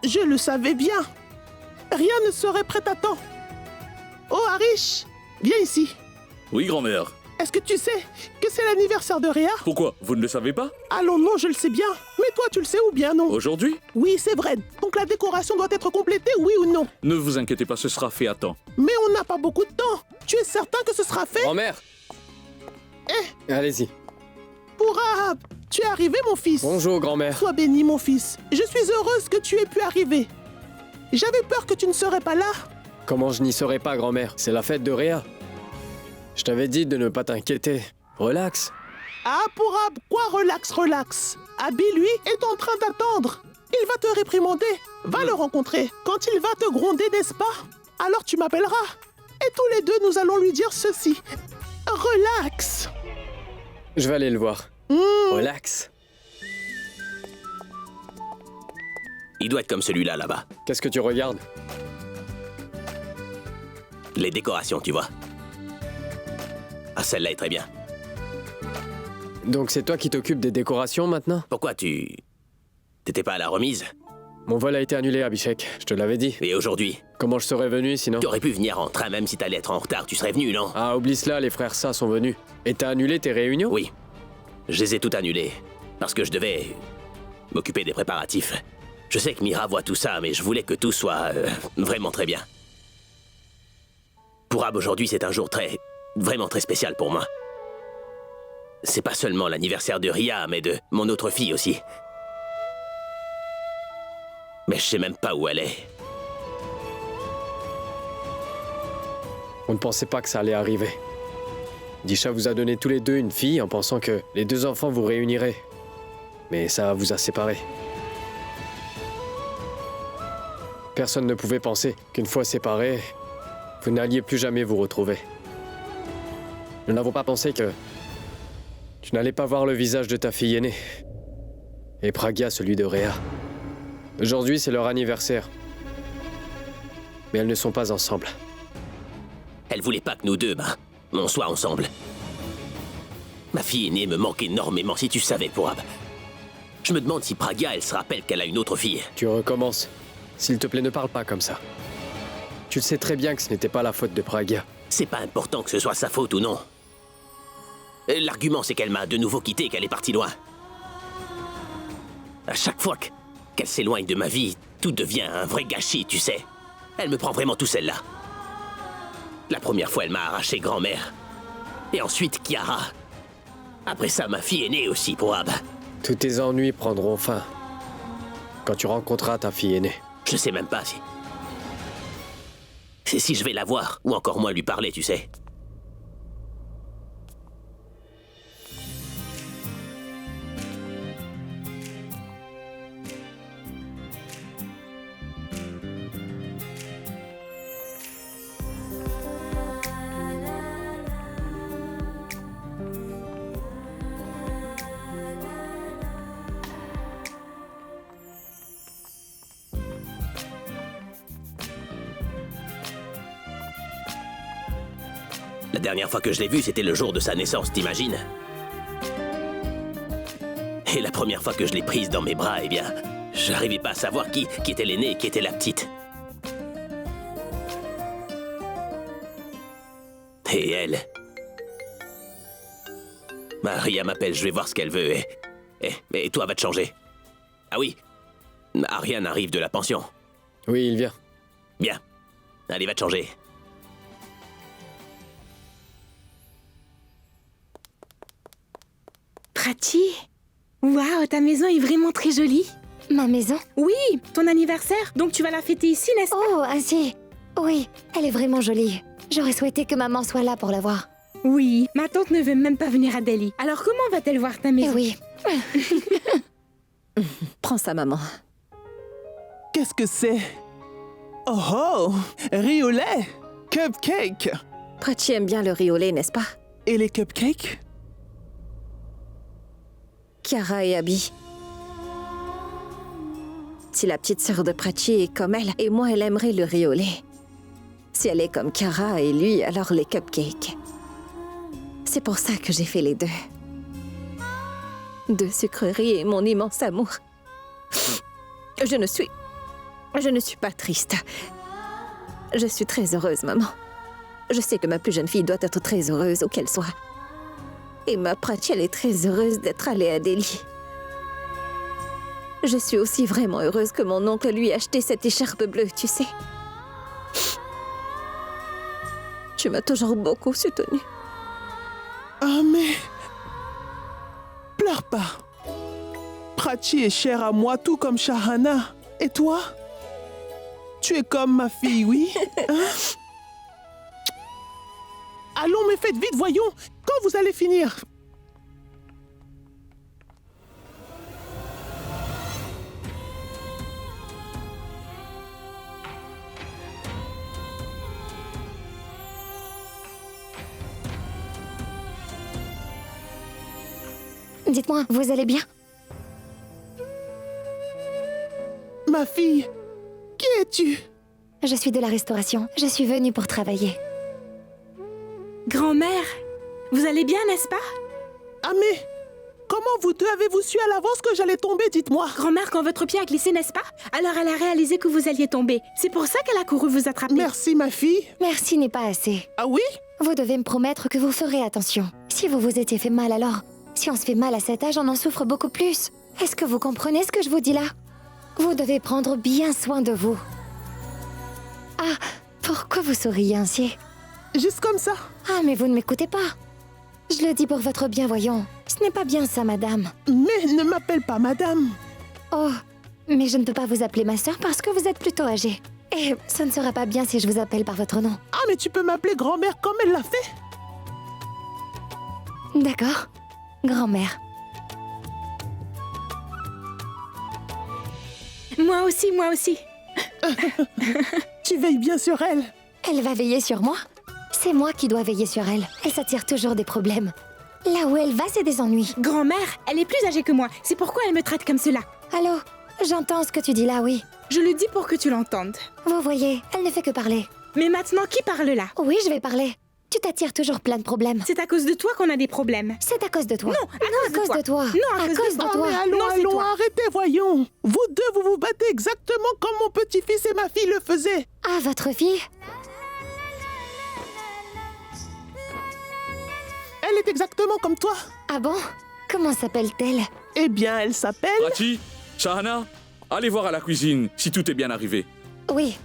Je le savais bien. Rien ne serait prêt à temps. Oh, Harish, viens ici. Oui, grand-mère. Est-ce que tu sais que c'est l'anniversaire de Rhea? Pourquoi? Vous ne le savez pas? Allons, non, je le sais bien. Mais toi, tu le sais ou bien non? Aujourd'hui? Oui, c'est vrai. Donc la décoration doit être complétée, oui ou non? Ne vous inquiétez pas, ce sera fait à temps. Mais on n'a pas beaucoup de temps. Tu es certain que ce sera fait? Grand-mère. Allez-y. Pourra, tu es arrivé, mon fils. Bonjour, grand-mère. Sois béni, mon fils. Je suis heureuse que tu aies pu arriver. J'avais peur que tu ne serais pas là. Comment je n'y serais pas, grand-mère? C'est la fête de Rhea. Je t'avais dit de ne pas t'inquiéter. Relax. Ah, Pourab, quoi, relax, relax. Abby, lui, est en train d'attendre. Il va te réprimander. Va le rencontrer. Quand il va te gronder, n'est-ce pas? Alors tu m'appelleras. Et tous les deux, nous allons lui dire ceci. Relax. Je vais aller le voir. Relax. Il doit être comme celui-là, là-bas. Qu'est-ce que tu regardes? Les décorations, tu vois. Ah, celle-là est très bien. Donc c'est toi qui t'occupes des décorations maintenant? Pourquoi tu... T'étais pas à la remise? Mon vol a été annulé, Abhishek. Je te l'avais dit. Et aujourd'hui? Comment je serais venu sinon? T'aurais pu venir en train, même si t'allais être en retard. Tu serais venu, non? Ah, oublie cela, les frères Ça sont venus. Et t'as annulé tes réunions? Oui. Je les ai toutes annulées. Parce que je devais... m'occuper des préparatifs. Je sais que Mira voit tout ça, mais je voulais que tout soit... vraiment très bien. Pour Ab, aujourd'hui, c'est un jour vraiment très spécial pour moi. C'est pas seulement l'anniversaire de Rhea, mais de mon autre fille aussi. Mais je sais même pas où elle est. On ne pensait pas que ça allait arriver. Disha vous a donné tous les deux une fille en pensant que les deux enfants vous réuniraient. Mais ça vous a séparés. Personne ne pouvait penser qu'une fois séparés, vous n'alliez plus jamais vous retrouver. Nous n'avons pas pensé que tu n'allais pas voir le visage de ta fille aînée. Et Pragya celui de Rhea. Aujourd'hui, c'est leur anniversaire. Mais elles ne sont pas ensemble. Elle voulait pas que nous deux, on soit ensemble. Ma fille aînée me manque énormément, si tu savais, Pourab. Je me demande si Pragya, elle se rappelle qu'elle a une autre fille. Tu recommences. S'il te plaît, ne parle pas comme ça. Tu le sais très bien que ce n'était pas la faute de Pragya. C'est pas important que ce soit sa faute ou non. L'argument, c'est qu'elle m'a de nouveau quitté et qu'elle est partie loin. À chaque fois qu'elle s'éloigne de ma vie, tout devient un vrai gâchis, tu sais. Elle me prend vraiment tout, celle-là. La première fois, elle m'a arraché grand-mère. Et ensuite, Kiara. Après ça, ma fille aînée aussi, Pourab. Tous tes ennuis prendront fin quand tu rencontreras ta fille aînée. Je sais même pas si... C'est si je vais la voir, ou encore moins lui parler, tu sais. La dernière fois que je l'ai vue, c'était le jour de sa naissance, t'imagines? Et la première fois que je l'ai prise dans mes bras, eh bien, j'arrivais pas à savoir qui était l'aînée et qui était la petite. Et elle... Maria m'appelle, je vais voir ce qu'elle veut et toi, va te changer. Ah oui, Ariane arrive de la pension. Oui, il vient. Bien. Allez, va te changer. Prachi, waouh, ta maison est vraiment très jolie. Ma maison? Oui, ton anniversaire. Donc tu vas la fêter ici, n'est-ce pas? Oh, ainsi. Oui, elle est vraiment jolie. J'aurais souhaité que maman soit là pour la voir. Oui, ma tante ne veut même pas venir à Delhi. Alors comment va-t-elle voir ta Eh maison? oui. Prends ça, maman. Qu'est-ce que c'est? Oh oh, riz au lait, cupcake. Prachi aime bien le riz au lait, n'est-ce pas? Et les cupcakes? Kiara et Abby. Si la petite sœur de Prachi est comme elle, et moi, elle aimerait le riz au lait. Si elle est comme Kiara et lui, alors les cupcakes. C'est pour ça que j'ai fait les deux. Deux sucreries et mon immense amour. Je ne suis Je ne suis pas triste. Je suis très heureuse, maman. Je sais que ma plus jeune fille doit être très heureuse où qu'elle soit. Et ma Prachi, elle est très heureuse d'être allée à Delhi. Je suis aussi vraiment heureuse que mon oncle lui ait acheté cette écharpe bleue, tu sais. Tu m'as toujours beaucoup soutenue. Ah, mais... Pleure pas. Prachi est chère à moi, tout comme Shahana. Et toi? Tu es comme ma fille, oui? Hein? Allons, mais faites vite, voyons. Quand vous allez finir? Dites-moi, vous allez bien? Ma fille, qui es-tu? Je suis de la restauration. Je suis venue pour travailler. Grand-mère, vous allez bien, n'est-ce pas? Ah mais, comment vous deux avez-vous su à l'avance que j'allais tomber, dites-moi? Grand-mère, quand votre pied a glissé, n'est-ce pas? Alors elle a réalisé que vous alliez tomber. C'est pour ça qu'elle a couru vous attraper. Merci, ma fille. Merci n'est pas assez. Ah oui? Vous devez me promettre que vous ferez attention. Si vous vous étiez fait mal alors, si on se fait mal à cet âge, on en souffre beaucoup plus. Est-ce que vous comprenez ce que je vous dis là? Vous devez prendre bien soin de vous. Ah, pourquoi vous souriez ainsi? Juste comme ça. Ah, mais vous ne m'écoutez pas. Je le dis pour votre bien, voyons. Ce n'est pas bien ça, madame. Mais ne m'appelle pas madame. Oh, mais je ne peux pas vous appeler ma sœur parce que vous êtes plutôt âgée. Et ce ne sera pas bien si je vous appelle par votre nom. Ah, mais tu peux m'appeler grand-mère comme elle l'a fait. D'accord. Grand-mère. Moi aussi, moi aussi. Tu veilles bien sur elle. Elle va veiller sur moi? C'est moi qui dois veiller sur elle. Elle s'attire toujours des problèmes. Là où elle va, c'est des ennuis. Grand-mère, elle est plus âgée que moi. C'est pourquoi elle me traite comme cela. Allô? J'entends ce que tu dis là, oui. Je le dis pour que tu l'entendes. Vous voyez, elle ne fait que parler. Mais maintenant, qui parle là? Oui, je vais parler. Tu t'attires toujours plein de problèmes. C'est à cause de toi qu'on a des problèmes. C'est à cause de toi. Non, à cause de toi. Non, Non, à cause de Ah, toi. mais allons, Non, c'est allons, toi. arrêtez, voyons. Vous deux, vous vous battez exactement comme mon petit-fils et ma fille le faisaient. Ah, votre fille? Elle est exactement comme toi. Ah bon? Comment s'appelle-t-elle? Eh bien, elle s'appelle... Prachi, Shahana, allez voir à la cuisine si tout est bien arrivé. Oui.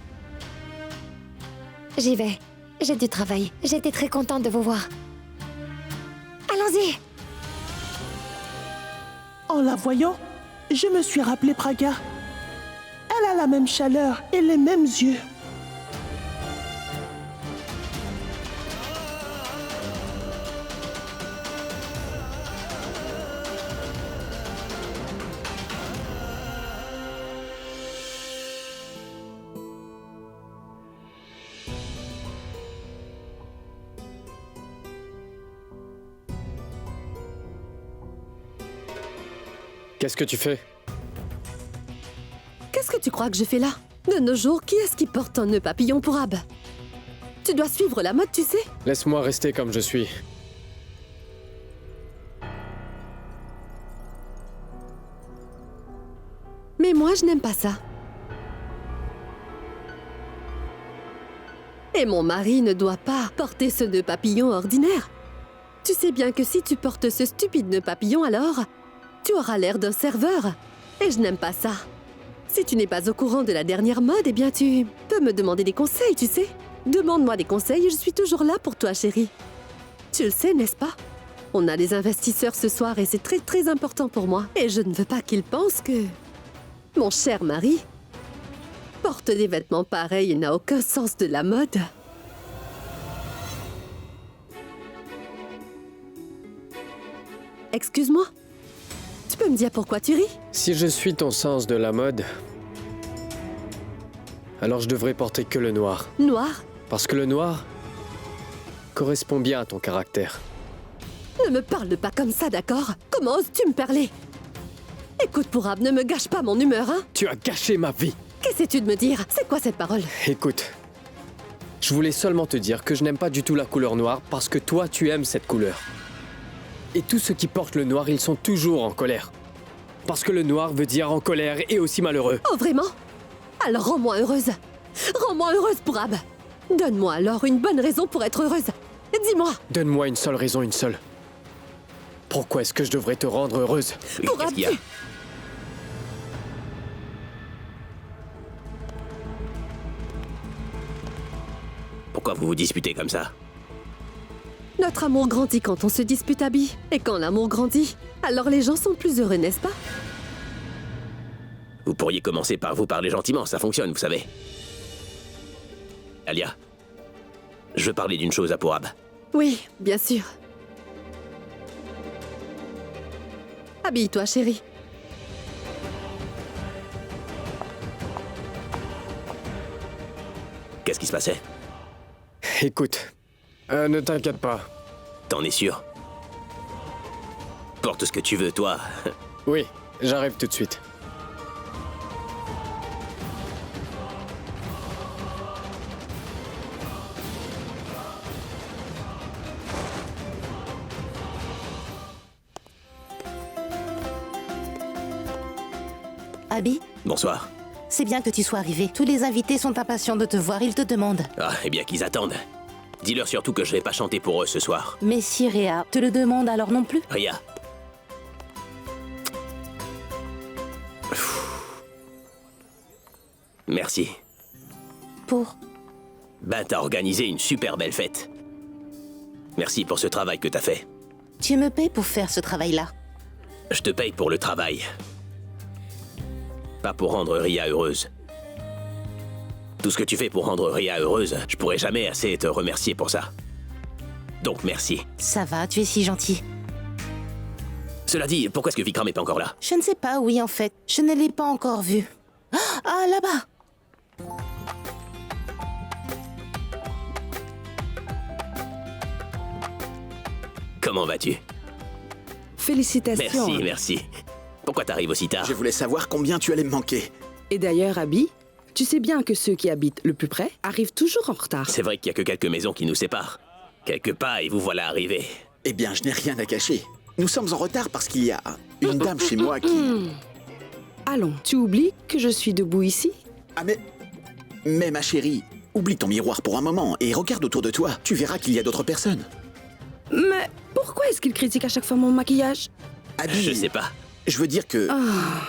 J'y vais. J'ai du travail. J'étais très contente de vous voir. Allons-y. En la voyant, je me suis rappelé Praga. Elle a la même chaleur et les mêmes yeux. Qu'est-ce que tu fais? Qu'est-ce que tu crois que je fais là? De nos jours, qui est-ce qui porte un nœud papillon pour Ab? Tu dois suivre la mode, tu sais? Laisse-moi rester comme je suis. Mais moi, je n'aime pas ça. Et mon mari ne doit pas porter ce nœud papillon ordinaire. Tu sais bien que si tu portes ce stupide nœud papillon, alors, tu auras l'air d'un serveur. Et je n'aime pas ça. Si tu n'es pas au courant de la dernière mode, eh bien tu peux me demander des conseils, tu sais. Demande-moi des conseils et je suis toujours là pour toi, chérie. Tu le sais, n'est-ce pas? On a des investisseurs ce soir et c'est très très important pour moi. Et je ne veux pas qu'ils pensent que mon cher mari porte des vêtements pareils et n'a aucun sens de la mode. Excuse-moi. Tu peux me dire pourquoi tu ris? Si je suis ton sens de la mode, alors je devrais porter que le noir. Noir? Parce que le noir correspond bien à ton caractère. Ne me parle pas comme ça, d'accord? Comment oses-tu me parler? Écoute, Pourab, ne me gâche pas mon humeur, hein? Tu as gâché ma vie. Qu'essaies-tu de me dire? C'est quoi cette parole? Écoute, je voulais seulement te dire que je n'aime pas du tout la couleur noire parce que toi, tu aimes cette couleur. Et tous ceux qui portent le noir, ils sont toujours en colère. Parce que le noir veut dire en colère et aussi malheureux. Oh, vraiment? Alors rends-moi heureuse. Rends-moi heureuse, Pourab. Donne-moi alors une bonne raison pour être heureuse. Dis-moi. Donne-moi une seule raison, une seule. Pourquoi est-ce que je devrais te rendre heureuse? Oui, Pourab, qu'est-ce qu'il y a? Pourquoi vous vous disputez comme ça? Notre amour grandit quand on se dispute, Abby. Et quand l'amour grandit, alors les gens sont plus heureux, n'est-ce pas? Vous pourriez commencer par vous parler gentiment, ça fonctionne, vous savez. Alia, je veux parler d'une chose à Pourab. Oui, bien sûr. Habille-toi, chérie. Qu'est-ce qui se passait? Écoute, ne t'inquiète pas. T'en es sûr? Porte ce que tu veux, toi. Oui, j'arrive tout de suite. Abby, Bonsoir. c'est bien que tu sois arrivé. Tous les invités sont impatients de te voir, ils te demandent. Ah, eh bien qu'ils attendent. Dis-leur surtout que je vais pas chanter pour eux ce soir. Mais si Réa te le demande alors non plus? Ria. Merci. Pour? Ben, t'as organisé une super belle fête. Merci pour ce travail que t'as fait. Tu me payes pour faire ce travail-là. Je te paye pour le travail. Pas pour rendre Ria heureuse. Tout ce que tu fais pour rendre Ria heureuse, je pourrais jamais assez te remercier pour ça. Donc merci. Ça va, tu es si gentil. Cela dit, pourquoi est-ce que Vikram est pas encore là? Je ne sais pas, oui en fait. Je ne l'ai pas encore vu. Ah, là-bas! Comment vas-tu? Félicitations. Merci, merci. Pourquoi t'arrives aussi tard? Je voulais savoir combien tu allais me manquer. Et d'ailleurs, Abby, tu sais bien que ceux qui habitent le plus près arrivent toujours en retard. C'est vrai qu'il y a que quelques maisons qui nous séparent. Quelques pas et vous voilà arrivés. Eh bien, je n'ai rien à cacher. Nous sommes en retard parce qu'il y a une dame chez moi qui... Allons, tu oublies que je suis debout ici? Ah mais ma chérie, oublie ton miroir pour un moment et regarde autour de toi. Tu verras qu'il y a d'autres personnes. Mais pourquoi est-ce qu'il critique à chaque fois mon maquillage? Abby, Je sais pas. je veux dire que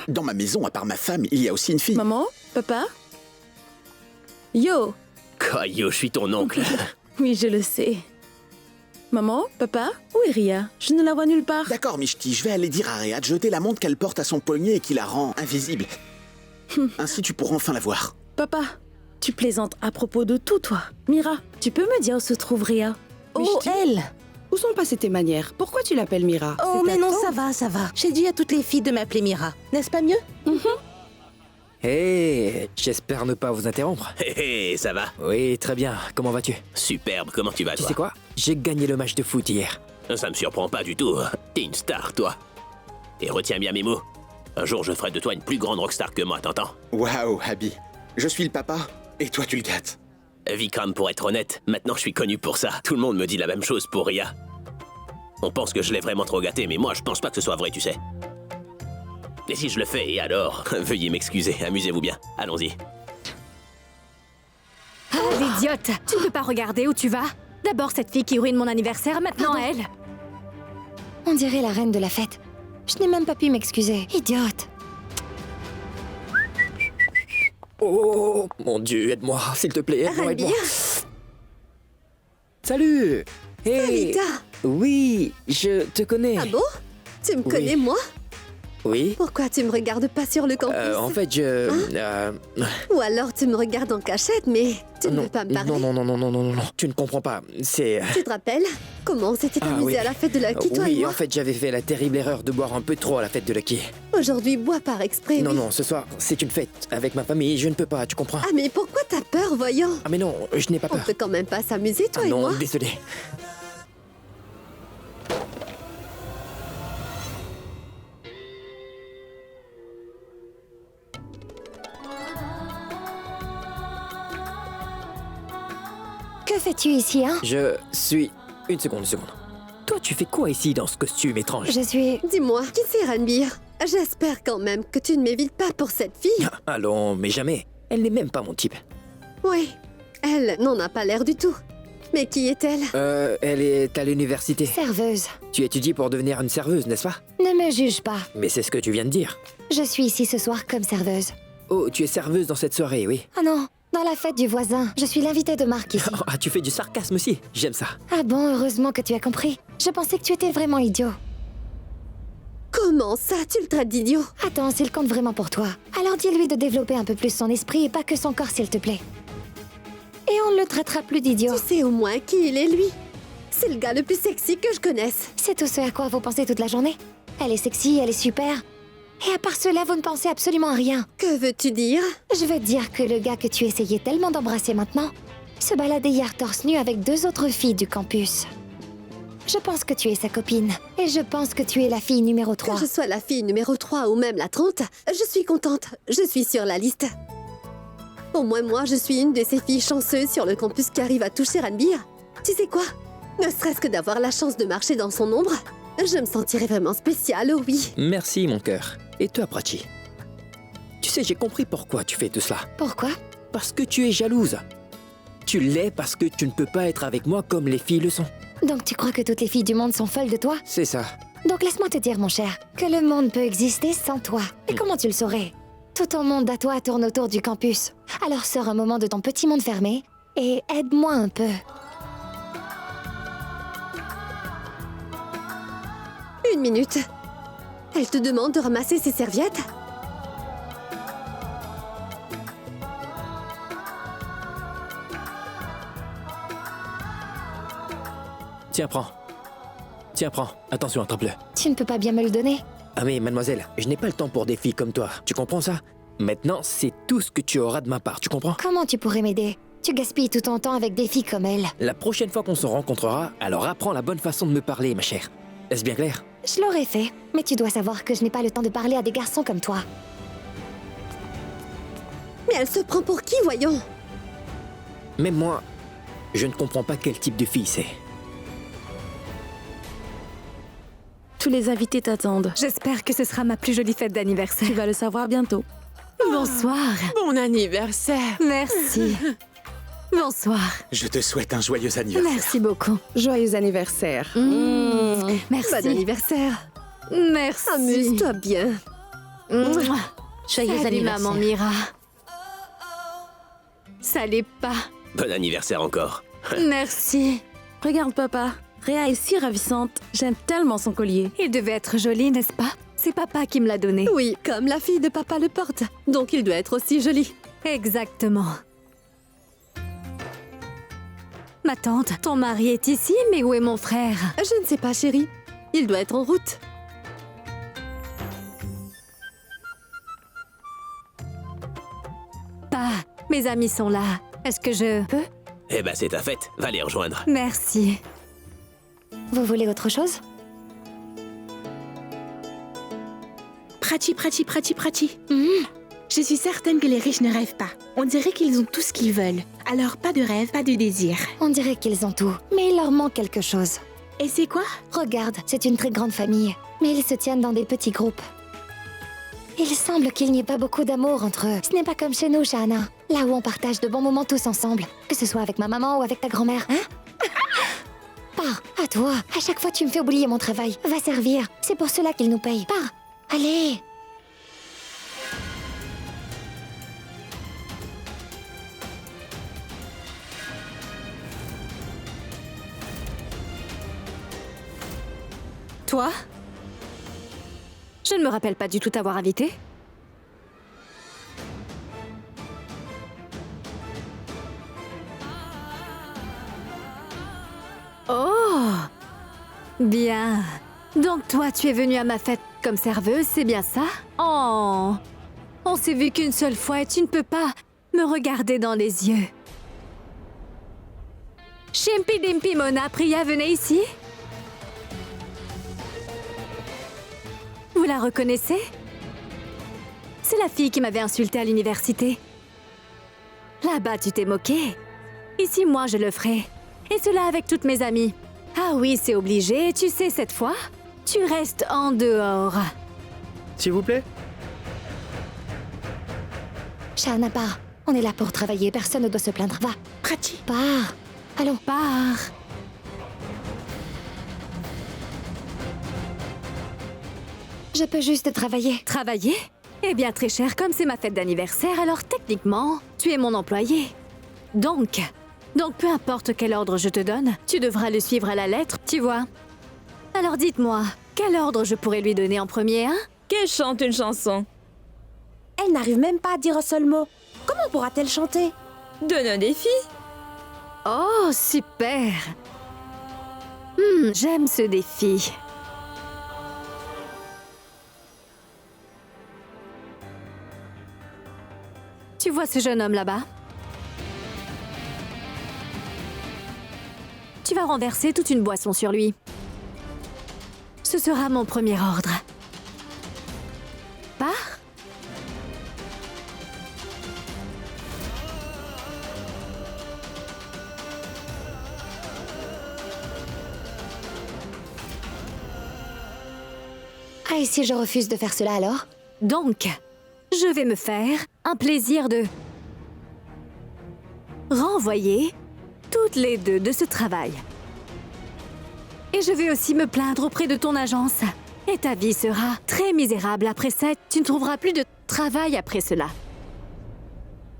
dans ma maison, à part ma femme, il y a aussi une fille. Maman? Papa? Yo! Quoi, yo, je suis ton oncle. Oui, je le sais. Maman? Papa? Où est Ria? Je ne la vois nulle part. D'accord, Mishti, je vais aller dire à Réa de jeter la montre qu'elle porte à son poignet et qui la rend invisible. Ainsi, tu pourras enfin la voir. Papa, tu plaisantes à propos de tout, toi. Mira, tu peux me dire où se trouve Ria? Oh, Mishti? elle! Où sont passées tes manières? Pourquoi tu l'appelles Mira? Oh, C'est mais ta non, tante. ça va. J'ai dit à toutes les filles de m'appeler Mira. N'est-ce pas mieux? Hé, j'espère ne pas vous interrompre. Hé hé, ça va? Oui, très bien. Comment vas-tu? Superbe, comment tu vas, Tu toi? sais quoi? J'ai gagné le match de foot hier. Ça me surprend pas du tout. T'es une star, toi. Et retiens bien mes mots. Un jour, je ferai de toi une plus grande rockstar que moi, t'entends? Waouh, Abby. Je suis le papa et toi, tu le gâtes. Vikram, pour être honnête, maintenant je suis connu pour ça. Tout le monde me dit la même chose pour Ria. On pense que je l'ai vraiment trop gâté, mais moi, je pense pas que ce soit vrai, tu sais. Et si je le fais, et alors? Veuillez m'excuser, amusez-vous bien. Allons-y. Ah, l'idiote! Tu ne peux pas regarder où tu vas? D'abord cette fille qui ruine mon anniversaire, maintenant Pardon. elle! On dirait la reine de la fête. Je n'ai même pas pu m'excuser. Idiote. Oh, mon Dieu, aide-moi, s'il te plaît, aide-moi, aide-moi. Salut! Hey! Rita! Oui, je te connais. Ah bon? Tu me Oui. connais, moi? Oui? Pourquoi tu me regardes pas sur le campus? En fait, je... Ou alors tu me regardes en cachette, mais tu ne non, veux pas me parler? non, tu ne comprends pas. C'est... Tu te rappelles comment on s'était Ah, amusé oui. à la fête de Lucky, toi et Oui, moi? en fait, j'avais fait la terrible erreur de boire un peu trop à la fête de Lucky. Aujourd'hui, bois par exprès. Non, oui. non, ce soir, c'est une fête. Avec ma famille, je ne peux pas, tu comprends? Ah, mais pourquoi t'as peur, voyons? Ah mais non, je n'ai pas On peur. peut quand même pas s'amuser, toi Ah et non, moi? désolé. Que fais-tu ici, hein? Je suis... Une seconde. Toi, tu fais quoi ici dans ce costume étrange? Je suis... Dis-moi, qui c'est Ranbir? J'espère quand même que tu ne m'évites pas pour cette fille. Allons, mais jamais. Elle n'est même pas mon type. Oui, elle n'en a pas l'air du tout. Mais qui est-elle? Elle est à l'université. Serveuse. Tu étudies pour devenir une serveuse, n'est-ce pas? Ne me juge pas. Mais c'est ce que tu viens de dire. Je suis ici ce soir comme serveuse. Oh, tu es serveuse dans cette soirée, oui. Ah non, dans la fête du voisin. Je suis l'invitée de Marc ici. Ah, tu fais du sarcasme aussi. J'aime ça. Ah bon, heureusement que tu as compris. Je pensais que tu étais vraiment idiot. Comment ça, tu le traites d'idiot? Attends, s'il compte vraiment pour toi, alors dis-lui de développer un peu plus son esprit et pas que son corps, s'il te plaît. Et on ne le traitera plus d'idiot. Tu sais au moins qui il est, lui. C'est le gars le plus sexy que je connaisse. C'est tout ce à quoi vous pensez toute la journée. Elle est sexy, elle est super. Et à part cela, vous ne pensez absolument à rien. Que veux-tu dire? Je veux dire que le gars que tu essayais tellement d'embrasser maintenant se baladait hier torse nu avec 2 autres filles du campus. Je pense que tu es sa copine. Et je pense que tu es la fille numéro 3. Que je sois la fille numéro 3 ou même la 30, je suis contente. Je suis sur la liste. Au moins moi, je suis une de ces filles chanceuses sur le campus qui arrive à toucher Ranbir. Tu sais quoi? Ne serait-ce que d'avoir la chance de marcher dans son ombre, je me sentirais vraiment spéciale, oh oui. Merci, mon cœur. Et toi, Prachi? Tu sais, j'ai compris pourquoi tu fais tout cela. Pourquoi? Parce que tu es jalouse. Tu l'es parce que tu ne peux pas être avec moi comme les filles le sont. Donc tu crois que toutes les filles du monde sont folles de toi? C'est ça. Donc laisse-moi te dire, mon cher, que le monde peut exister sans toi. Et comment tu le saurais? Tout ton monde à toi tourne autour du campus. Alors sors un moment de ton petit monde fermé et aide-moi un peu. Une minute. Elle te demande de ramasser ses serviettes? Tiens, prends. Tiens, prends. Attention, attrape-le. Tu ne peux pas bien me le donner? Ah mais mademoiselle, je n'ai pas le temps pour des filles comme toi. Tu comprends ça? Maintenant, c'est tout ce que tu auras de ma part, tu comprends? Comment tu pourrais m'aider? Tu gaspilles tout ton temps avec des filles comme elle. La prochaine fois qu'on se rencontrera, alors apprends la bonne façon de me parler, ma chère. Est-ce bien clair? Je l'aurais fait, mais tu dois savoir que je n'ai pas le temps de parler à des garçons comme toi. Mais elle se prend pour qui, voyons? Même moi, je ne comprends pas quel type de fille c'est. Tous les invités t'attendent. J'espère que ce sera ma plus jolie fête d'anniversaire. Tu vas le savoir bientôt. Bonsoir. Bon anniversaire. Merci. Bonsoir. Je te souhaite un joyeux anniversaire. Merci beaucoup. Joyeux anniversaire. Merci. Bon anniversaire. Merci. Amuse-toi bien. Joyeux Salut, anniversaire, maman Mira. Ça l'est pas. Bon anniversaire encore. Merci. Regarde, papa. Réa est si ravissante. J'aime tellement son collier. Il devait être joli, n'est-ce pas? C'est papa qui me l'a donné. Oui, comme la fille de papa le porte. Donc il doit être aussi joli. Exactement. Ma tante, ton mari est ici, mais où est mon frère? Je ne sais pas, chérie. Il doit être en route. Pas. Mes amis sont là. Est-ce que je peux? Eh ben c'est ta fête, va les rejoindre. Merci. Vous voulez autre chose? Prachi. Je suis certaine que les riches ne rêvent pas. On dirait qu'ils ont tout ce qu'ils veulent. Alors pas de rêve, pas de désir. On dirait qu'ils ont tout, mais il leur manque quelque chose. Et c'est quoi? Regarde, c'est une très grande famille, mais ils se tiennent dans des petits groupes. Il semble qu'il n'y ait pas beaucoup d'amour entre eux. Ce n'est pas comme chez nous, Shahana, là où on partage de bons moments tous ensemble, que ce soit avec ma maman ou avec ta grand-mère, hein? Pars, à toi. À chaque fois, tu me fais oublier mon travail. Va servir. C'est pour cela qu'ils nous payent. Pars. Allez. Toi? Je ne me rappelle pas du tout t'avoir invité. Oh! Bien. Donc toi, tu es venue à ma fête comme serveuse, c'est bien ça? Oh! On s'est vu qu'une seule fois et tu ne peux pas me regarder dans les yeux. Shimpi Dimpi Mona Priya, venez ici. Vous la reconnaissez? C'est la fille qui m'avait insultée à l'université. Là-bas, tu t'es moquée. Ici, moi, je le ferai. Et cela avec toutes mes amies. Ah oui, c'est obligé. Tu sais, cette fois, tu restes en dehors. S'il vous plaît? Shahana, pars. On est là pour travailler, personne ne doit se plaindre. Va, Prachi. pars. Allons. Pars. Je peux juste travailler. Travailler? Eh bien, très cher, comme c'est ma fête d'anniversaire, alors techniquement, tu es mon employé. Donc peu importe quel ordre je te donne, tu devras le suivre à la lettre, tu vois. Alors dites-moi, quel ordre je pourrais lui donner en premier, hein? Qu'elle chante une chanson. Elle n'arrive même pas à dire un seul mot. Comment pourra-t-elle chanter? Donne un défi. Oh, super! J'aime ce défi. Tu vois ce jeune homme là-bas? Tu vas renverser toute une boisson sur lui. Ce sera mon premier ordre. Pars. Ah, et si je refuse de faire cela alors? Donc, je vais me faire un plaisir de renvoyer toutes les deux de ce travail. Et je vais aussi me plaindre auprès de ton agence. Et ta vie sera très misérable après ça. Tu ne trouveras plus de travail après cela.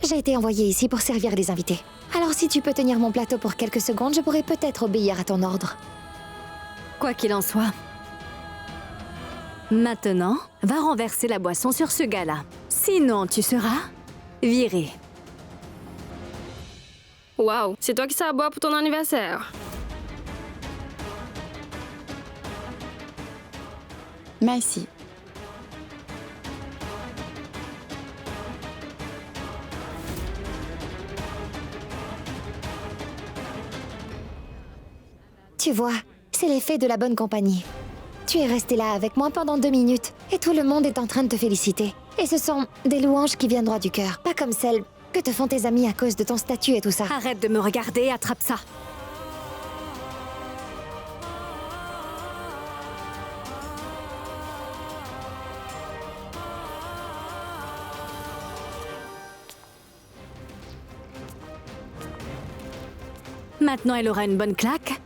J'ai été envoyée ici pour servir les invités. Alors si tu peux tenir mon plateau pour quelques secondes, je pourrais peut-être obéir à ton ordre. Quoi qu'il en soit. Maintenant, va renverser la boisson sur ce gars-là. Sinon, tu seras viré. Waouh, c'est toi qui sais à boire pour ton anniversaire. Merci. Tu vois, c'est l'effet de la bonne compagnie. Tu es resté là avec moi pendant 2 minutes et tout le monde est en train de te féliciter. Et ce sont des louanges qui viennent droit du cœur, pas comme celles que te font tes amis à cause de ton statut et tout ça. Arrête de me regarder, attrape ça. Maintenant, elle aura une bonne claque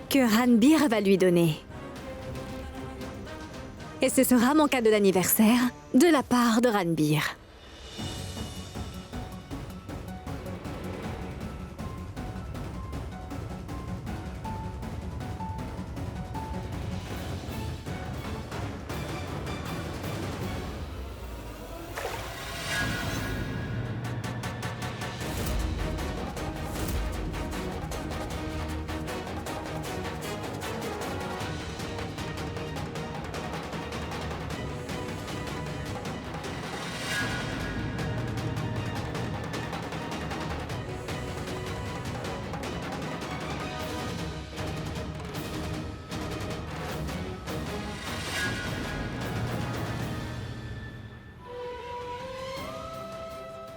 que Ranbir va lui donner. Et ce sera mon cadeau d'anniversaire de la part de Ranbir.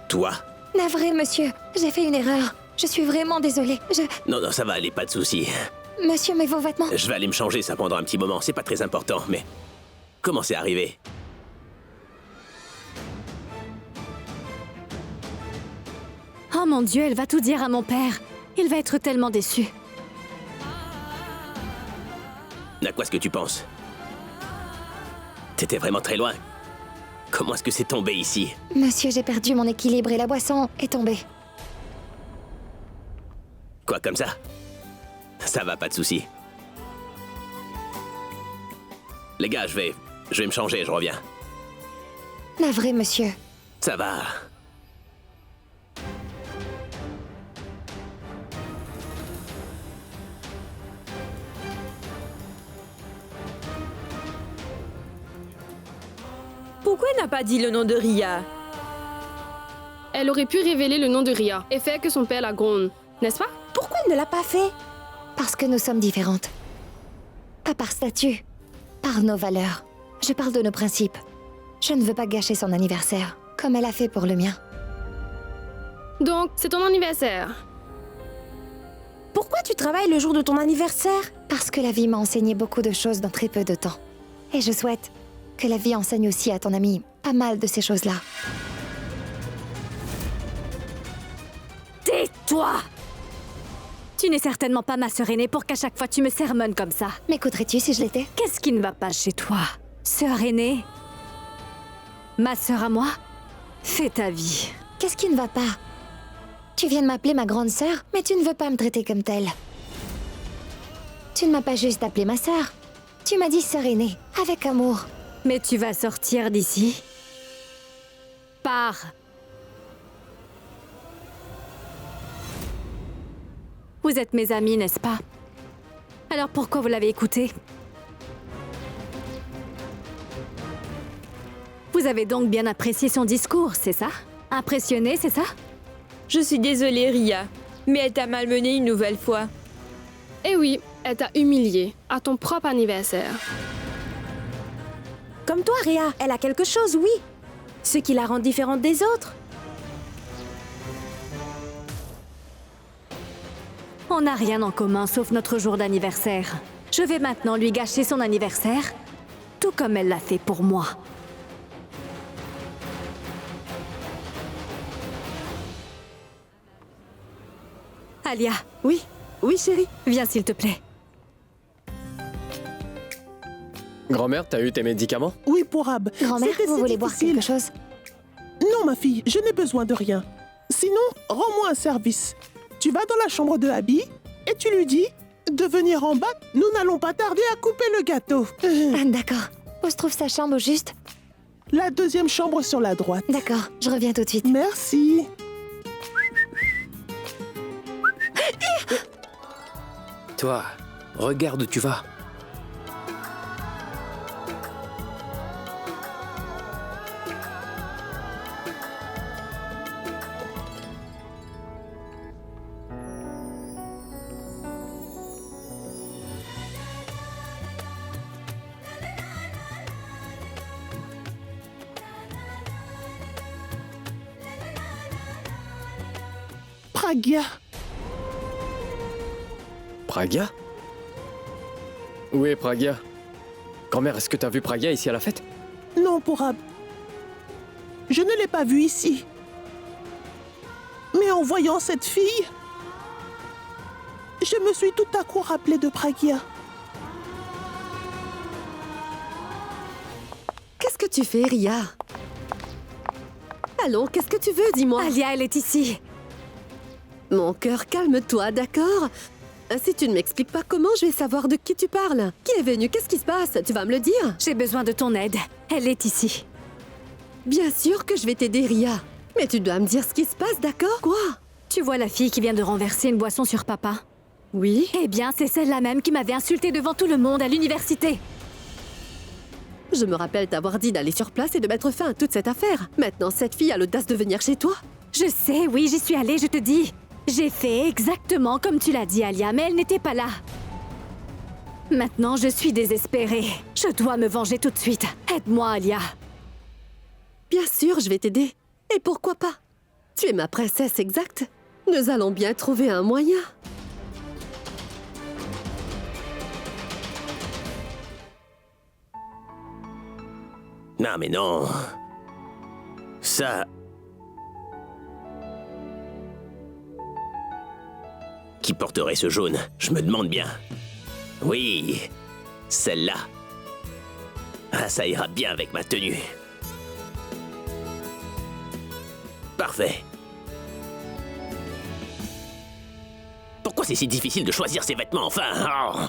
Toi? Navré, monsieur. J'ai fait une erreur. Je suis vraiment désolée. Non, ça va aller, pas de souci. Monsieur, mais vos vêtements... Je vais aller me changer, ça prendra un petit moment, c'est pas très important, mais... Comment c'est arrivé? Oh mon Dieu, elle va tout dire à mon père. Il va être tellement déçu. À quoi est-ce que tu penses? T'étais vraiment très loin. Comment est-ce que c'est tombé ici? Monsieur, j'ai perdu mon équilibre et la boisson est tombée. Quoi, comme ça? Ça va, pas de souci. Les gars, je vais me changer, je reviens. Navré, monsieur. Ça va. Pourquoi elle n'a pas dit le nom de Ria? Elle aurait pu révéler le nom de Ria et faire que son père la gronde, n'est-ce pas? Pourquoi elle ne l'a pas fait? Parce que nous sommes différentes. Pas par statut, par nos valeurs. Je parle de nos principes. Je ne veux pas gâcher son anniversaire, comme elle a fait pour le mien. Donc, c'est ton anniversaire. Pourquoi tu travailles le jour de ton anniversaire? Parce que la vie m'a enseigné beaucoup de choses dans très peu de temps. Et je souhaite que la vie enseigne aussi à ton ami pas mal de ces choses-là. Tais-toi! Tu n'es certainement pas ma sœur aînée pour qu'à chaque fois tu me sermonnes comme ça. M'écouterais-tu si je l'étais? Qu'est-ce qui ne va pas chez toi? Sœur aînée? Ma sœur à moi? Fais ta vie. Qu'est-ce qui ne va pas? Tu viens de m'appeler ma grande sœur, mais tu ne veux pas me traiter comme telle. Tu ne m'as pas juste appelée ma sœur. Tu m'as dit sœur aînée, avec amour. Mais tu vas sortir d'ici. Pars. Vous êtes mes amis, n'est-ce pas? Alors pourquoi vous l'avez écouté? Vous avez donc bien apprécié son discours, c'est ça? Impressionné, c'est ça? Je suis désolée, Ria, mais elle t'a malmenée une nouvelle fois. Eh oui, elle t'a humilié à ton propre anniversaire. Comme toi, Ria, elle a quelque chose, oui. Ce qui la rend différente des autres. On n'a rien en commun sauf notre jour d'anniversaire. Je vais maintenant lui gâcher son anniversaire, tout comme elle l'a fait pour moi. Alia. Oui, oui chérie. Viens s'il te plaît. Grand-mère, t'as eu tes médicaments? Oui, Pourab. Grand-mère, C'était vous si voulez boire difficile. quelque chose? Non, ma fille, je n'ai besoin de rien. Sinon, rends-moi un service. Tu vas dans la chambre de Abby et tu lui dis de venir en bas. Nous n'allons pas tarder à couper le gâteau. Ah, d'accord. Où se trouve sa chambre au juste? La deuxième chambre sur la droite. D'accord, je reviens tout de suite. Merci. Toi, regarde où tu vas. Pragya. Pragya? Où est Pragya? Grand-mère, est-ce que t'as vu Pragya ici à la fête? Non, Pourab. Je ne l'ai pas vue ici. Mais en voyant cette fille, je me suis tout à coup rappelé de Pragya. Qu'est-ce que tu fais, Ria? Allons, qu'est-ce que tu veux, dis-moi? Alia, elle est ici. Mon cœur, calme-toi, d'accord? Si tu ne m'expliques pas comment, je vais savoir de qui tu parles. Qui est venu? Qu'est-ce qui se passe? Tu vas me le dire? J'ai besoin de ton aide. Elle est ici. Bien sûr que je vais t'aider, Ria. Mais tu dois me dire ce qui se passe, d'accord? Quoi? Tu vois la fille qui vient de renverser une boisson sur papa? Oui? Eh bien, c'est celle-là même qui m'avait insultée devant tout le monde à l'université. Je me rappelle t'avoir dit d'aller sur place et de mettre fin à toute cette affaire. Maintenant, cette fille a l'audace de venir chez toi? Je sais, oui, j'y suis allée, je te dis. J'ai fait exactement comme tu l'as dit, Alia, mais elle n'était pas là. Maintenant, je suis désespérée. Je dois me venger tout de suite. Aide-moi, Alia. Bien sûr, je vais t'aider. Et pourquoi pas? Tu es ma princesse exacte. Nous allons bien trouver un moyen. Non, mais non. Ça... Qui porterait ce jaune? Je me demande bien. Oui, celle-là. Ah, ça ira bien avec ma tenue. Parfait. Pourquoi c'est si difficile de choisir ses vêtements, enfin? Oh.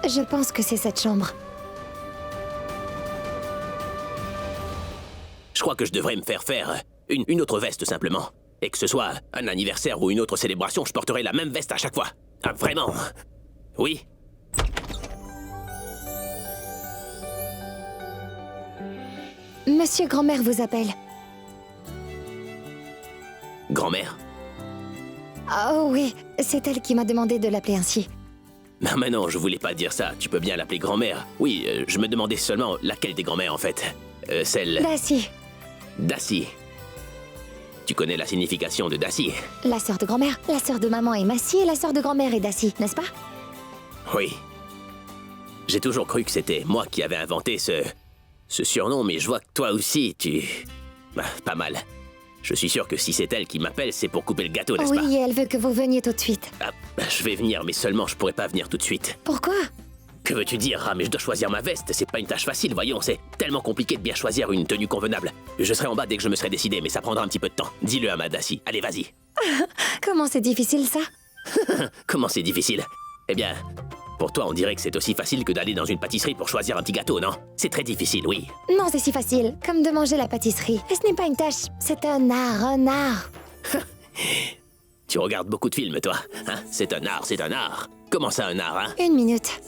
Je pense que c'est cette chambre. Je crois que je devrais me faire une autre veste, simplement. Et que ce soit un anniversaire ou une autre célébration, je porterai la même veste à chaque fois. Ah, vraiment? Oui? Monsieur Grand-mère vous appelle. Grand-mère? Oh oui, c'est elle qui m'a demandé de l'appeler ainsi. Non, mais non, je voulais pas dire ça. Tu peux bien l'appeler grand-mère. Oui, je me demandais seulement laquelle des grand-mères, en fait. Celle... Dacie. Dacie. Tu connais la signification de Dacie? La sœur de grand-mère, la sœur de maman est Macie et la sœur de grand-mère est Dacie, n'est-ce pas? Oui. J'ai toujours cru que c'était moi qui avais inventé ce surnom, mais je vois que toi aussi, Bah, pas mal. Je suis sûr que si c'est elle qui m'appelle, c'est pour couper le gâteau, n'est-ce pas? Oui, elle veut que vous veniez tout de suite. Ah, bah, je vais venir, mais seulement je pourrais pas venir tout de suite. Pourquoi? Que veux-tu dire? Ah, mais je dois choisir ma veste, c'est pas une tâche facile, voyons, c'est tellement compliqué de bien choisir une tenue convenable. Je serai en bas dès que je me serai décidé, mais ça prendra un petit peu de temps. Dis-le à Madassi. Allez, vas-y. Comment c'est difficile, ça? Comment c'est difficile? Eh bien, pour toi, on dirait que c'est aussi facile que d'aller dans une pâtisserie pour choisir un petit gâteau, non? C'est très difficile, oui. Non, c'est si facile, comme de manger la pâtisserie. Et ce n'est pas une tâche, c'est un art, un art. Tu regardes beaucoup de films, toi, hein? C'est un art, c'est un art. Comment ça, un art, hein? Une minute.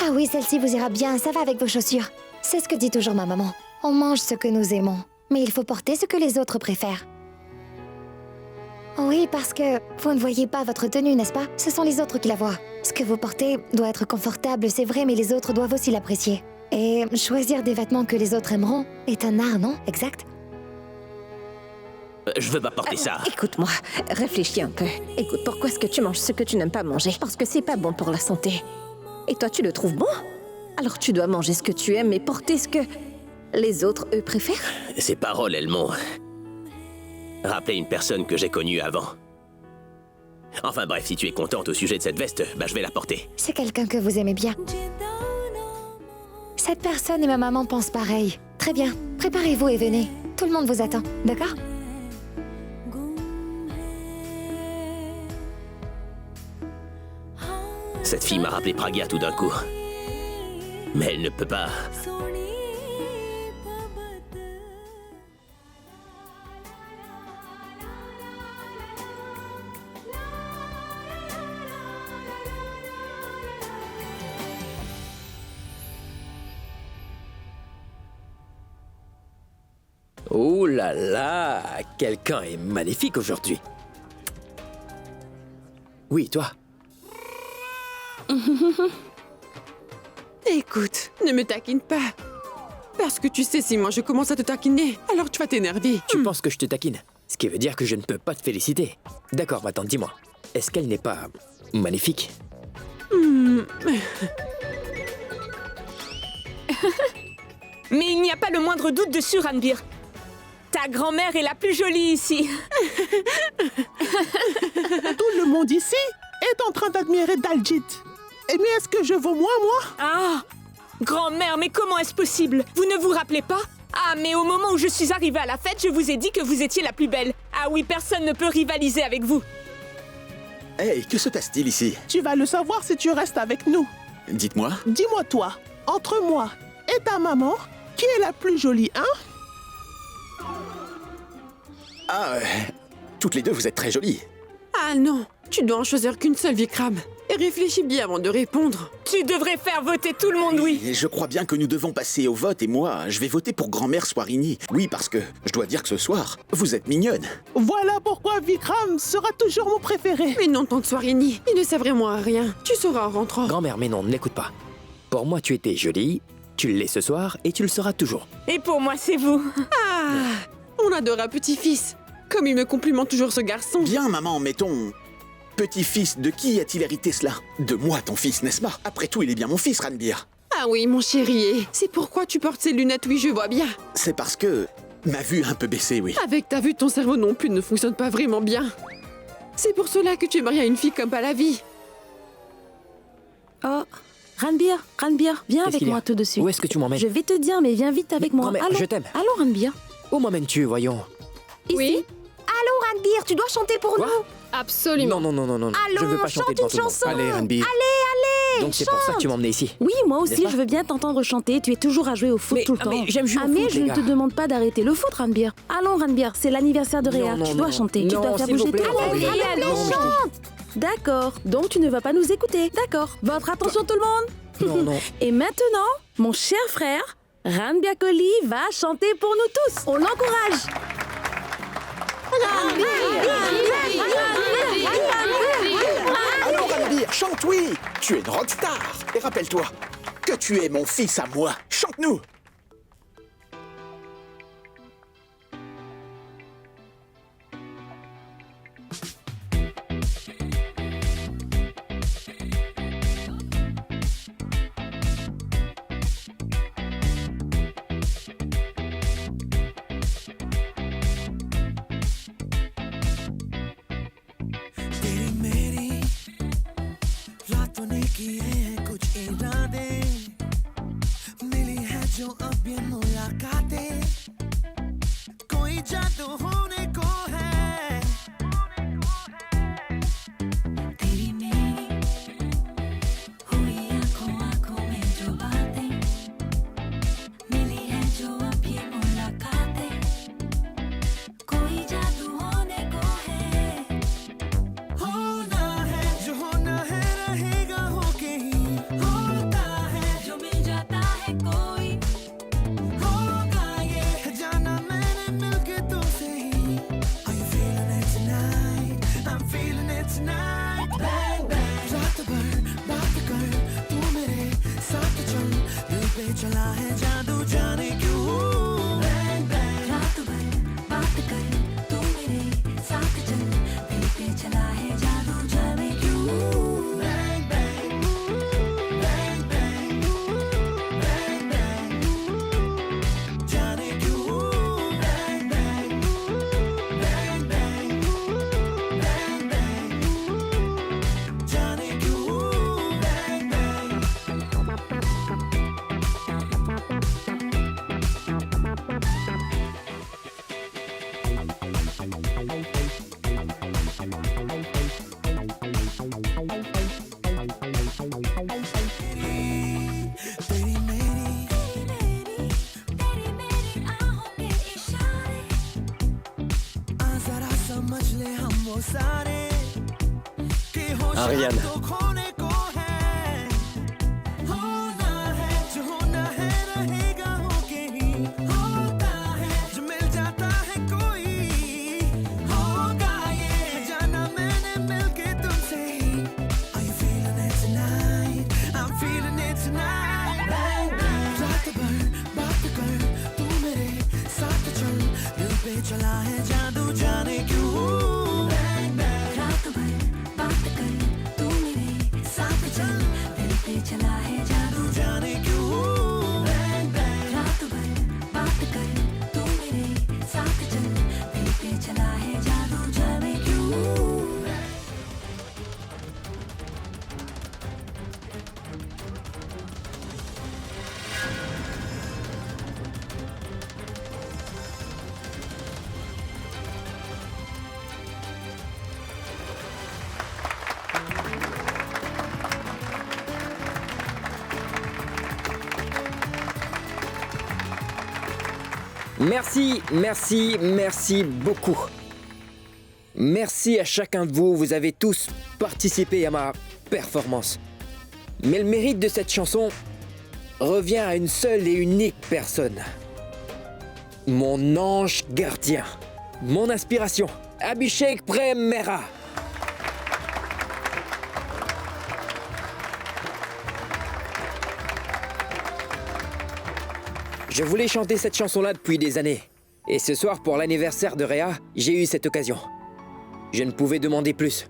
Ah oui, celle-ci vous ira bien, ça va avec vos chaussures. C'est ce que dit toujours ma maman. On mange ce que nous aimons, mais il faut porter ce que les autres préfèrent. Oui, parce que vous ne voyez pas votre tenue, n'est-ce pas? Ce sont les autres qui la voient. Ce que vous portez doit être confortable, c'est vrai, mais les autres doivent aussi l'apprécier. Et choisir des vêtements que les autres aimeront est un art, non? Exact? Je veux pas porter ça. Écoute-moi, réfléchis un peu. Écoute, pourquoi est-ce que tu manges ce que tu n'aimes pas manger? Parce que c'est pas bon pour la santé. Et toi, tu le trouves bon? Alors tu dois manger ce que tu aimes et porter ce que les autres, eux, préfèrent? Ces paroles, elles m'ont rappelé une personne que j'ai connue avant. Enfin bref, si tu es contente au sujet de cette veste, bah je vais la porter. C'est quelqu'un que vous aimez bien. Cette personne et ma maman pensent pareil. Très bien, préparez-vous et venez. Tout le monde vous attend, d'accord? Cette fille m'a rappelé Pragya tout d'un coup. Mais elle ne peut pas... Oh là là, quelqu'un est magnifique aujourd'hui. Oui, toi. Écoute, ne me taquine pas. Parce que tu sais, si moi je commence à te taquiner, alors tu vas t'énerver. Tu penses que je te taquine? Ce qui veut dire que je ne peux pas te féliciter. D'accord, attends, dis-moi. Est-ce qu'elle n'est pas magnifique? Mais il n'y a pas le moindre doute dessus, Ranbir. Ta grand-mère est la plus jolie ici. Tout le monde ici est en train d'admirer Daljit. Mais est-ce que je vaux moins, moi? Ah! Grand-mère, mais comment est-ce possible? Vous ne vous rappelez pas? Ah, mais au moment où je suis arrivée à la fête, je vous ai dit que vous étiez la plus belle. Ah oui, personne ne peut rivaliser avec vous. Hey, que se passe-t-il ici? Tu vas le savoir si tu restes avec nous. Dites-moi. Dis-moi toi, entre moi et ta maman, qui est la plus jolie, hein? Ah, toutes les deux, vous êtes très jolies. Ah non, tu dois en choisir qu'une seule, Vikram. Et réfléchis bien avant de répondre. Tu devrais faire voter tout le monde, oui. Et je crois bien que nous devons passer au vote et moi, je vais voter pour grand-mère Swarini. Oui, parce que je dois dire que ce soir, vous êtes mignonne. Voilà pourquoi Vikram sera toujours mon préféré. Mais non, tante Swarini, il ne sert vraiment à rien. Tu sauras en rentrant. Grand-mère, mais non, ne l'écoute pas. Pour moi, tu étais jolie, tu l'es ce soir et tu le seras toujours. Et pour moi, c'est vous. Ah, on adore un petit-fils. Comme il me complimente toujours ce garçon. Bien, maman, mettons... Petit-fils, de qui a-t-il hérité cela? De moi, ton fils, n'est-ce pas? Après tout, il est bien mon fils, Ranbir. Ah oui, mon chéri. C'est pourquoi tu portes ces lunettes, oui, je vois bien. C'est parce que... ma vue a un peu baissé, oui. Avec ta vue, ton cerveau non plus ne fonctionne pas vraiment bien. C'est pour cela que tu es marié à une fille comme Pallavi. Oh, Ranbir, viens avec moi tout de suite. Où est-ce que tu m'emmènes? Je vais te dire, mais viens vite avec moi. Grand-mère, Allons, je t'aime. allons, Ranbir. Où m'emmènes-tu, voyons? Ici. Oui. Allons, Ranbir, tu dois chanter pour nous. Absolument. Non, Allons, je veux pas chanter devant tout le monde. Allez, Ranbir. Allez, Donc c'est pour ça que tu m'as emmené ici. Oui, moi aussi, N'est-ce pas? je veux bien t'entendre chanter. Tu es toujours à jouer au foot tout le temps. Mais j'aime jouer au mais foot, je les ne gars. te demande pas d'arrêter le foot, Ranbir. Allons, Ranbir, c'est l'anniversaire de Réa. Non, Tu dois chanter. Tu non, dois faire s'il vous bouger plaît. tout le monde. allez, chante. D'accord, donc tu ne vas pas nous écouter. D'accord, votre attention tout le monde. Non. Et maintenant, mon cher frère, Ranbir Kohli va chanter pour nous tous. On l'encourage. Allons, Ranbir, chante, oui. Tu es une rockstar. Et rappelle-toi que Que tu es mon fils à moi. Chante-nous. Ariane. Merci, merci, merci beaucoup. Merci à chacun de vous, vous avez tous participé à ma performance. Mais le mérite de cette chanson revient à une seule et unique personne. Mon ange gardien, mon inspiration, Abhishek Prem Mehra. Je voulais chanter cette chanson-là depuis des années. Et ce soir, pour l'anniversaire de Rhea, j'ai eu cette occasion. Je ne pouvais demander plus.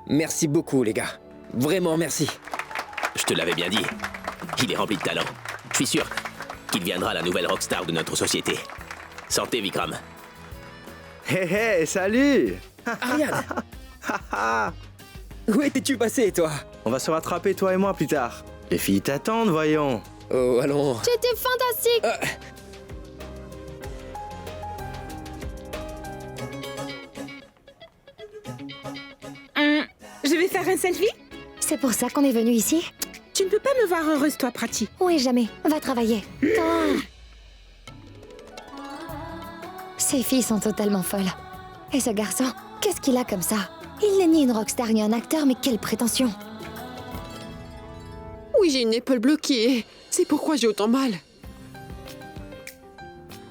Merci beaucoup, les gars. Vraiment merci. Je te l'avais bien dit. Il est rempli de talent. Je suis sûr qu'il viendra la nouvelle rockstar de notre société. Santé, Vikram. Hé hé, salut Ariane. Où étais-tu passé, toi? On va se rattraper, toi et moi, plus tard. Les filles t'attendent, voyons. Oh, allons. C'était fantastique. Je vais faire un selfie. C'est pour ça qu'on est venu ici? Tu ne peux pas me voir heureuse, toi, Prati. Oui, jamais. Va travailler. Toi. Ces filles sont totalement folles. Et ce garçon, qu'est-ce qu'il a comme ça? Il n'est ni une rockstar ni un acteur, mais quelle prétention! Oui, j'ai une épaule bloquée. C'est pourquoi j'ai autant mal.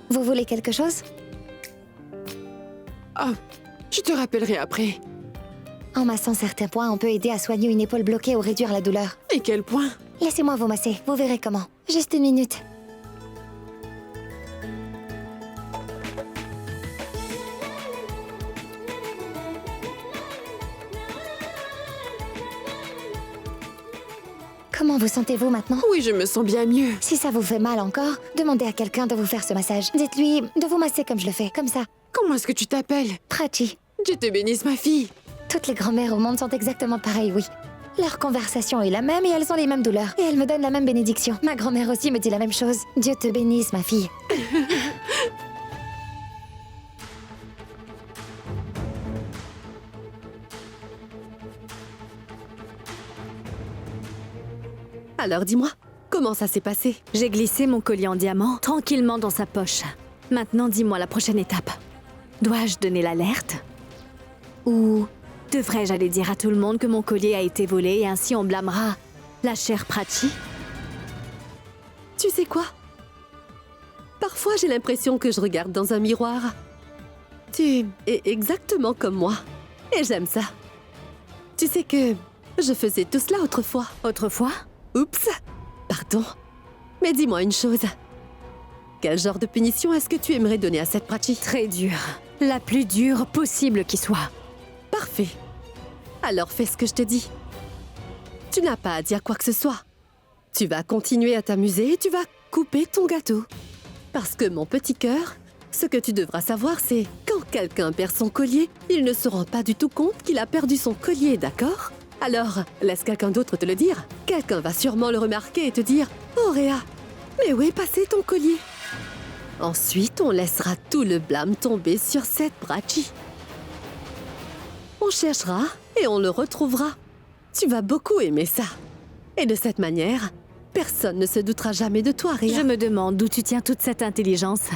Vous voulez quelque chose? Ah, je te rappellerai après. En massant certains points, on peut aider à soigner une épaule bloquée ou réduire la douleur. Et quel point? Laissez-moi vous masser, vous verrez comment. Juste une minute. Comment vous sentez-vous maintenant? Oui, je me sens bien mieux. Si ça vous fait mal encore, demandez à quelqu'un de vous faire ce massage. Dites-lui de vous masser comme je le fais, comme ça. Comment est-ce que tu t'appelles? Prachi. Dieu te bénisse, ma fille. Toutes les grand-mères au monde sont exactement pareilles, oui. Leur conversation est la même et elles ont les mêmes douleurs. Et elles me donnent la même bénédiction. Ma grand-mère aussi me dit la même chose. Dieu te bénisse, ma fille. Alors dis-moi, comment ça s'est passé? J'ai glissé mon collier en diamant tranquillement dans sa poche. Maintenant, dis-moi la prochaine étape. Dois-je donner l'alerte? Ou devrais-je aller dire à tout le monde que mon collier a été volé et ainsi on blâmera la chère Prachi? Tu sais quoi? Parfois, j'ai l'impression que je regarde dans un miroir. Tu es exactement comme moi. Et j'aime ça. Tu sais que je faisais tout cela autrefois. Autrefois? Oups! Pardon. Mais dis-moi une chose. Quel genre de punition est-ce que tu aimerais donner à cette Prachi? Très dure. La plus dure possible qui soit. Parfait. Alors fais ce que je te dis. Tu n'as pas à dire quoi que ce soit. Tu vas continuer à t'amuser et tu vas couper ton gâteau. Parce que mon petit cœur, ce que tu devras savoir, c'est quand quelqu'un perd son collier, il ne se rend pas du tout compte qu'il a perdu son collier, d'accord? Alors, laisse quelqu'un d'autre te le dire. Quelqu'un va sûrement le remarquer et te dire « Oh Réa, mais où est passé ton collier ?» Ensuite, on laissera tout le blâme tomber sur cette Prachi. On cherchera et on le retrouvera. Tu vas beaucoup aimer ça. Et de cette manière, personne ne se doutera jamais de toi, Réa. Je me demande d'où tu tiens toute cette intelligence.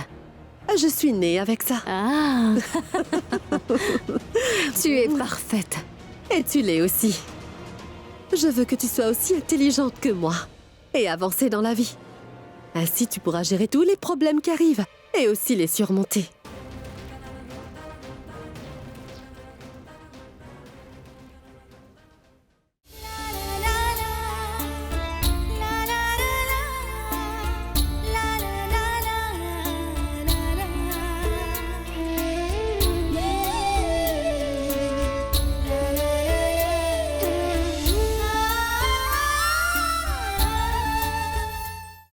Je suis née avec ça. Ah. Tu es parfaite. Et tu l'es aussi. Je veux que tu sois aussi intelligente que moi et avancer dans la vie. Ainsi, tu pourras gérer tous les problèmes qui arrivent et aussi les surmonter.